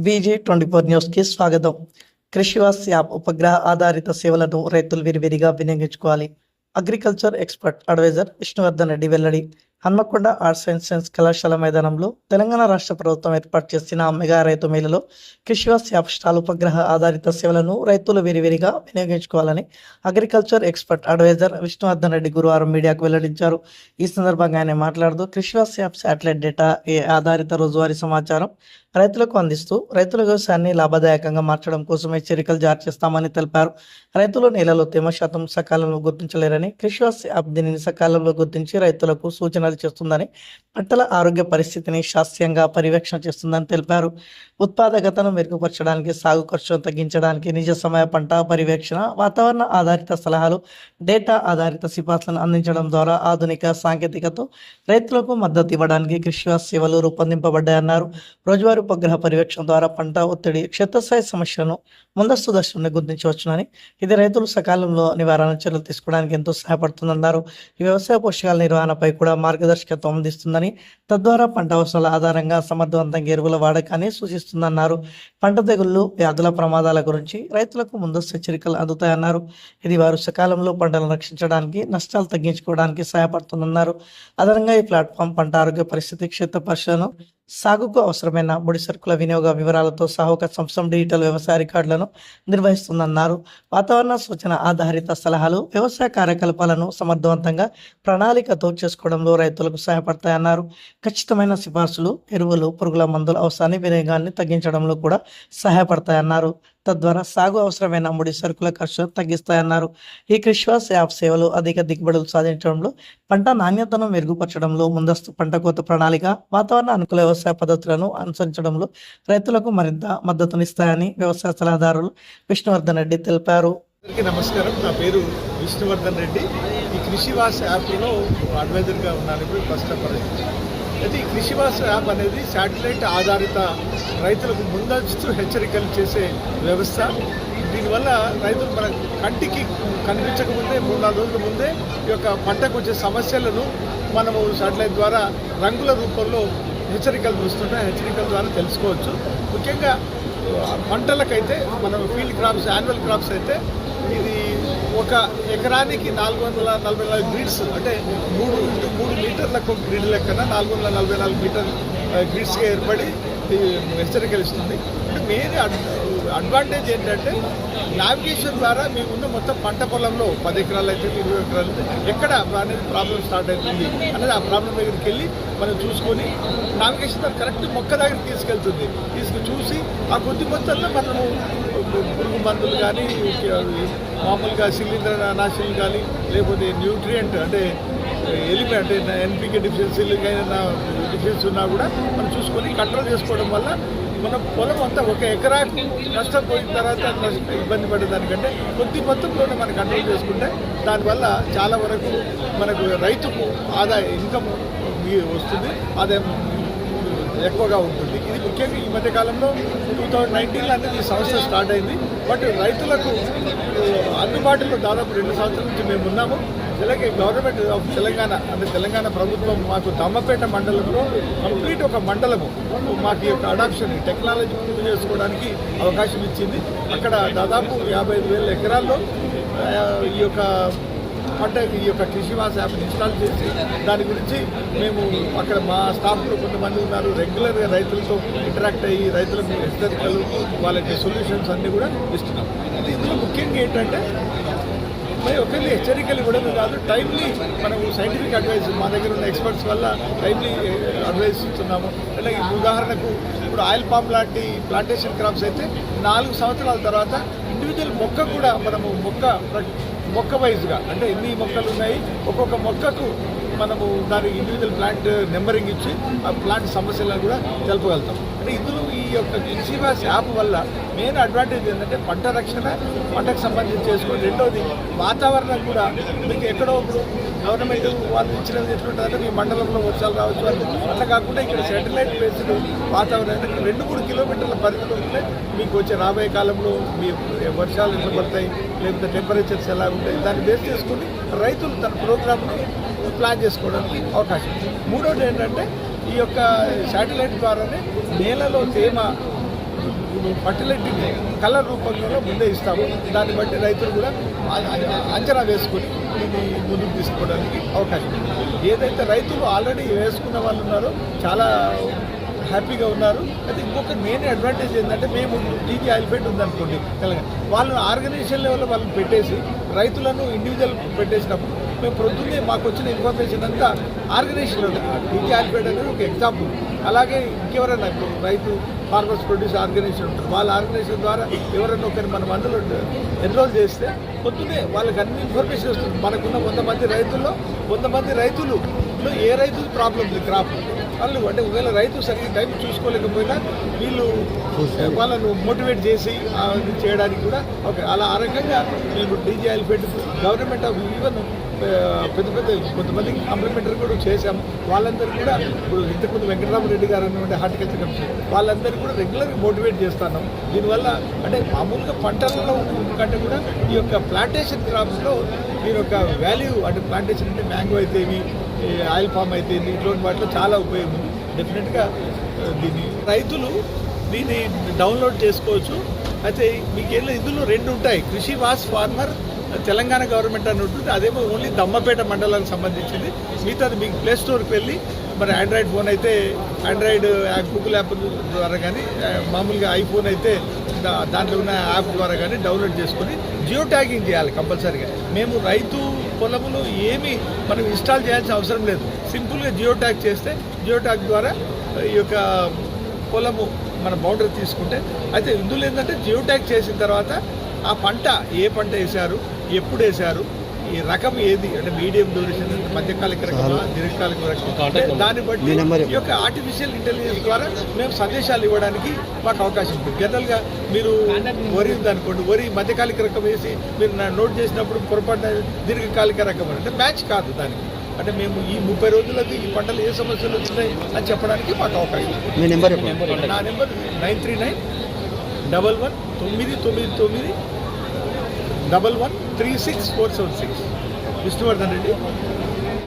VG24 న్యూస్కి స్వాగతం. కృషివాస్ app ఉపగ్రహ ఆధారిత సేవలను రైతులు విరివిరిగా వినియోగించుకోవాలి. Agriculture expert adviser Vishnuvardhan Reddy వెల్లడి. హన్మకొండ ఆర్ట్స్ అండ్ సైన్స్ కళాశాల మైదానంలో తెలంగాణ రాష్ట్ర ప్రభుత్వం ఏర్పాటు చేసిన మెగా రైతు మేళలో కృషివాస్ యాప్ స్టాల్ ఉపగ్రహ ఆధారిత సేవలను రైతులు విరివిరిగా వినియోగించుకోవాలని agriculture expert adviser Vishnuvardhan Reddy గురువారం మీడియాకు వెల్లడించారు. ఈ సందర్భంగా ఆయన మాట్లాడుతూ కృషివాస్ యాప్ శాటిలైట్ డేటా ఆధారిత రోజువారీ సమాచారం రైతులకు అందిస్తూ రైతుల వ్యవసాయాన్ని లాభదాయకంగా మార్చడం కోసం హెచ్చరికలు జారీ చేస్తామని తెలిపారు. రైతులు నేలలో తేమ శాతం సకాలంలో గుర్తించలేరని, కృషివాస్ యాప్ దీనిని సకాలంలో గుర్తించి రైతులకు సూచనలు చేస్తుందని, పంటల ఆరోగ్య పరిస్థితిని శాస్త్రీయంగా పర్యవేక్షణ చేస్తుందని తెలిపారు. ఉత్పాదకతను మెరుగుపరచడానికి, సాగు ఖర్చును తగ్గించడానికి నిజ సమయ పంట పర్యవేక్షణ, వాతావరణ ఆధారిత సలహాలు, డేటా ఆధారిత సిఫార్సులను అందించడం ద్వారా ఆధునిక సాంకేతికతో రైతులకు మద్దతు ఇవ్వడానికి కృషివాస్ సేవలు రూపొందింపబడ్డాయన్నారు. రోజువారీ ఉపగ్రహ పర్యవేక్షణ ద్వారా పంట ఒత్తిడి, క్షేత్రస్థాయి సమస్యలను ముందస్తు దశలోనే గుర్తించవచ్చునని, ఇది రైతులు సకాలంలో నివారణ చర్యలు తీసుకోవడానికి ఎంతో సహాయపడుతుందన్నారు. ఈ వ్యవసాయ పోషకాల నిర్వహణపై కూడా మార్గదర్శకత్వం అందిస్తుందని, తద్వారా పంట అవసరాల ఆధారంగా సమర్థవంతంగా ఎరువుల వాడకాన్ని సూచిస్తుందన్నారు. పంట తెగుళ్లు, వ్యాధుల ప్రమాదాల గురించి రైతులకు ముందస్తు హెచ్చరికలు అందుతాయన్నారు. ఇది వారు సకాలంలో పంటలను రక్షించడానికి, నష్టాలు తగ్గించుకోవడానికి సహాయపడుతుందన్నారు. అదనంగా ఈ ప్లాట్ఫామ్ పంట ఆరోగ్య పరిస్థితి, క్షేత్ర పరిశీలన, సాగుకు అవసరమైన ముడి సరుకుల వినియోగ వివరాలతో సహా ఒక సంవత్సరం డిజిటల్ వ్యవసాయ రికార్డులను నిర్వహిస్తుందన్నారు. వాతావరణ సూచన ఆధారిత సలహాలు వ్యవసాయ కార్యకలాపాలను సమర్థవంతంగా ప్రణాళికతో చేసుకోవడంలో రైతులకు సహాయపడతాయన్నారు. ఖచ్చితమైన సిఫార్సులు, ఎరువులు, పురుగుల మందుల అవసరాన్ని, వినియోగాన్ని తగ్గించడంలో కూడా సహాయపడతాయన్నారు. తద్వారా సాగు అవసరమైన ముడి సరుకుల ఖర్చును తగ్గిస్తాయన్నారు. ఈ కృషివాస్ యాప్ సేవలు అధిక దిగుబడులు సాధించడంలో, పంట నాణ్యతను మెరుగుపరచడంలో, ముందస్తు పంట కోత ప్రణాళిక, వాతావరణ అనుకూల వ్యవసాయ పద్ధతులను అనుసరించడంలో రైతులకు మరింత మద్దతునిస్తాయని వ్యవసాయ సలహాదారులు విష్ణువర్ధన్ రెడ్డి తెలిపారు. నమస్కారం, నా పేరు విష్ణువర్ధన్ రెడ్డి. ఈ కృషివాస్ యాప్లో అడ్వైజర్గా ఉన్నాను. ఇప్పుడు ఫస్ట్ ఆఫ్ ఆల్ అయితే ఈ కృషివాస్ యాప్ అనేది శాటిలైట్ ఆధారిత రైతులకు ముందస్తు హెచ్చరికలు చేసే వ్యవస్థ. దీనివల్ల రైతులు మన కంటికి కనిపించకముందే 3-4 రోజుల ముందే ఈ యొక్క పంటకు వచ్చే సమస్యలను మనము శాటిలైట్ ద్వారా రంగుల రూపంలో హెచ్చరికలు చూస్తుంటే హెచ్చరికల ద్వారా తెలుసుకోవచ్చు. ముఖ్యంగా పంటలకైతే మనం ఫీల్డ్ క్రాప్స్, యాన్యువల్ క్రాప్స్ అయితే ఇది ఒక ఎకరానికి 444 గ్రిడ్స్, అంటే 3 మీటర్లకు గ్రిడ్ లెక్కన 444 మీటర్ గ్రిడ్స్గా ఏర్పడి హెచ్చరికలు ఇస్తుంది. మెయిన్ అడ్వాంటేజ్ ఏంటంటే నావిగేషన్ ద్వారా మేమున్న మొత్తం పంట పొలంలో 10 ఎకరాలు అయితే 20 ఎకరాలు ఎక్కడ అనేది ప్రాబ్లం స్టార్ట్ అవుతుంది అనేది ఆ ప్రాబ్లం దగ్గరికి వెళ్ళి మనం చూసుకొని నావిగేషన్ ద్వారా కరెక్ట్ మొక్క దగ్గరికి తీసుకెళ్తుంది. చూసి ఆ కొద్ది మొత్తంలో మనము పురుగు మందులు కానీ, మామూలుగా శిలీంద్రనాశులు కానీ, లేకపోతే న్యూట్రియంట్ అంటే ఎలిమెంట్ అంటే ఎన్పికే డెఫిషియన్సీలు అయినా డెఫిషియన్సీ ఉన్నా కూడా మనం చూసుకొని కంట్రోల్ చేసుకోవడం వల్ల మన పొలం అంతా ఒక ఎకరాకు నష్టపోయిన తర్వాత ఇబ్బంది పడేదానికంటే కొద్ది మొత్తంలోనే మనం కంట్రోల్ చేసుకుంటే దానివల్ల చాలా వరకు మనకు రైతుకు ఆదాయ ఇన్కమ్ వస్తుంది, ఆదాయం ఎక్కువగా ఉంటుంది. ఇది ముఖ్యంగా ఈ మధ్యకాలంలో 2019 అనేది ఈ సంస్థ స్టార్ట్ అయింది. బట్ రైతులకు అందుబాటులో దాదాపు 2 సంవత్సరాల నుంచి మేము ఉన్నాము. అలాగే గవర్నమెంట్ ఆఫ్ తెలంగాణ అంటే తెలంగాణ ప్రభుత్వం మాకు దమ్మపేట మండలంలో కంప్లీట్ ఒక మండలము మాకు ఈ యొక్క అడాప్షన్ టెక్నాలజీ పూర్తి చేసుకోవడానికి అవకాశం ఇచ్చింది. అక్కడ దాదాపు 55,000 ఎకరాల్లో ఈ యొక్క ఈ యొక్క కృషివాస్ యాప్ని ఇన్స్టాల్ చేసి దాని గురించి మేము అక్కడ మా స్టాఫ్లో కొంతమంది ఉన్నారు, రెగ్యులర్గా రైతులతో ఇంటరాక్ట్ అయ్యి రైతులకు హెచ్చరికలు, వాళ్ళకి సొల్యూషన్స్ అన్నీ కూడా ఇస్తున్నాం. ఇది ఇందులో ముఖ్యంగా ఏంటంటే మరి ఒకరిని హెచ్చరికలు ఇవ్వడమే కాదు, టైమ్లీ మనము సైంటిఫిక్ అడ్వైస్ మా దగ్గర ఉన్న ఎక్స్పర్ట్స్ వల్ల టైమ్లీ అడ్వైస్ ఇస్తున్నాము. అలాగే ఉదాహరణకు ఇప్పుడు ఆయిల్ పామ్ లాంటి ప్లాంటేషన్ క్రాప్స్ అయితే 4 సంవత్సరాల తర్వాత ఇండివిజువల్ మొక్క కూడా మనము మొక్క వైజ్గా అంటే ఎన్ని మొక్కలు ఉన్నాయి, ఒక్కొక్క మొక్కకు మనము దానికి ఇండివిజువల్ ప్లాంట్ నెంబరింగ్ ఇచ్చి ఆ ప్లాంట్ సమస్యలను కూడా తెలుపగలుగుతాం. అంటే ఇందులో ఈ యొక్క కృషివాస్ యాప్ వల్ల మెయిన్ అడ్వాంటేజ్ ఏంటంటే పంట రక్షణ, పంటకు సంబంధించి చేసుకొని, రెండోది వాతావరణం కూడా మీకు ఎక్కడో ఇప్పుడు గవర్నమెంట్ వాళ్ళు ఇచ్చినది ఎట్లుంటుందంటే మీ మండలంలో వర్షాలు రావచ్చు అని, అట్లా కాకుండా ఇక్కడ శాటిలైట్ బేస్డ్ వాతావరణం 2-3 కిలోమీటర్ల పరిధిలో ఉంటే మీకు వచ్చే రాబోయే కాలంలో మీ వర్షాలు ఎట్లా పడతాయి, లేకపోతే టెంపరేచర్స్ ఎలా ఉంటాయి, దాన్ని బేస్ చేసుకుని రైతులు తన ప్రోగ్రామ్ని ప్లాన్ చేసుకోవడానికి అవకాశం. మూడోది ఏంటంటే ఈ యొక్క శాటిలైట్ ద్వారానే నేలలో తేమ ఫర్టిలైటీని కలర్ రూపంలో ముందే ఇస్తాము. దాన్ని బట్టి రైతులు కూడా అంచనా వేసుకొని దీన్ని ముందుకు తీసుకోవడానికి అవకాశం ఉంది. ఏదైతే రైతులు ఆల్రెడీ వేసుకున్న వాళ్ళు ఉన్నారో చాలా హ్యాపీగా ఉన్నారు. అయితే ఇంకొక మెయిన్ అడ్వాంటేజ్ ఏంటంటే మేము టీజీ ఆయిల్ ఫెడ్ ఉందనుకోండి తెలంగాణ, వాళ్ళని ఆర్గనైజేషన్ లెవెల్లో వాళ్ళని పెట్టేసి రైతులను ఇండివిజువల్ పెట్టేసినప్పుడు మేము ప్రొద్దున్నే మాకు వచ్చిన ఇన్ఫర్మేషన్ అంతా ఆర్గనైజేషన్లో టీజీ ఆయిల్ ఫెడ్ అనేది ఒక ఎగ్జాంపుల్. అలాగే ఇంకెవరైనా ఇప్పుడు రైతు ఫార్మర్స్ ప్రొడ్యూస్ ఆర్గనైజేషన్ ఉంటారు, వాళ్ళ ఆర్గనైజేషన్ ద్వారా ఎవరైనా ఒకరిని మనం అందులో ఎన్రోల్ చేస్తే పొద్దున్నే వాళ్ళకి అన్ని ఇన్ఫర్మేషన్ వస్తుంది. మనకున్న 100 మంది రైతుల్లో 100 మంది రైతులు ఏ రైతు ప్రాబ్లం ఉంది క్రాప్ వాళ్ళు అంటే ఒకవేళ రైతు సరిగ్గా టైం చూసుకోలేకపోయినా వీళ్ళు వాళ్ళను మోటివేట్ చేసి చేయడానికి కూడా ఓకే అలా ఆ రకంగా మేము TG oil fed government of even పెద్ద పెద్ద కొంతమందికి కాంప్లిమెంటరీ కూడా చేశాము. వాళ్ళందరూ కూడా ఇప్పుడు ఇంతకుముందు వెంకటరామరెడ్డి గారు అన్నటువంటి హార్టికల్చర్ కమిషన్ వాళ్ళందరూ కూడా రెగ్యులర్గా మోటివేట్ చేస్తున్నాం. దీనివల్ల అంటే మామూలుగా పంటలలో కంటే కూడా ఈ యొక్క ప్లాంటేషన్ క్రాప్స్లో దీని యొక్క వాల్యూ అంటే ప్లాంటేషన్ అంటే మ్యాంగో అయితే ఇవి ఆయిల్ ఫామ్ అయితే ఇటువంటి వాటిలో చాలా ఉపయోగం ఉంది. డెఫినెట్గా దీన్ని రైతులు దీన్ని డౌన్లోడ్ చేసుకోవచ్చు. అయితే మీకేం ఇందులో 2 ఉంటాయి, కృషి వాస్ ఫార్మర్ తెలంగాణ గవర్నమెంట్ అని ఉంటుంది, అదేమో ఓన్లీ దమ్మపేట మండలానికి సంబంధించింది. మిగతాది మీకు ప్లే స్టోర్కి వెళ్ళి మరి ఆండ్రాయిడ్ ఫోన్ అయితే ఆండ్రాయిడ్ గూగుల్ యాప్ ద్వారా కానీ మామూలుగా ఐఫోన్ అయితే దాంట్లో ఉన్న యాప్ ద్వారా కానీ డౌన్లోడ్ చేసుకొని జియో ట్యాగింగ్ చేయాలి కంపల్సరీగా. మేము రైతు పొలములు ఏమీ మనం ఇన్స్టాల్ చేయాల్సిన అవసరం లేదు. సింపుల్గా జియో ట్యాగ్ చేస్తే జియో ట్యాగ్ ద్వారా ఈ యొక్క పొలము మన బౌండరీ తీసుకుంటే అయితే ఇందులో ఏంటంటే జియో ట్యాగ్ చేసిన తర్వాత ఆ పంట ఏ పంట వేశారు, ఎప్పుడు వేశారు, ఈ రకం ఏది అంటే మీడియం డ్యూరేషన్ మధ్యకాలిక రకమా దీర్ఘకాలిక రకం దాన్ని బట్టి ఈ యొక్క ఆర్టిఫిషియల్ ఇంటెలిజెన్స్ ద్వారా మేము సందేశాలు ఇవ్వడానికి మాకు అవకాశం ఉంటుంది. జనరల్గా మీరు వరి ఉందనుకోండి, వరి మధ్యకాలిక రకం వేసి మీరు నోట్ చేసినప్పుడు పొరపాటున దీర్ఘకాలిక రకం అంటే మ్యాచ్ కాదు దానికి. అంటే మేము ఈ 30 రోజులకి ఈ పంటలు ఏ సమస్యలు వస్తున్నాయి అని చెప్పడానికి మాకు అవకాశం ఉంది. నా నెంబర్ 939-1199-1136-476 విష్ణువర్ధన్ రెడ్డి.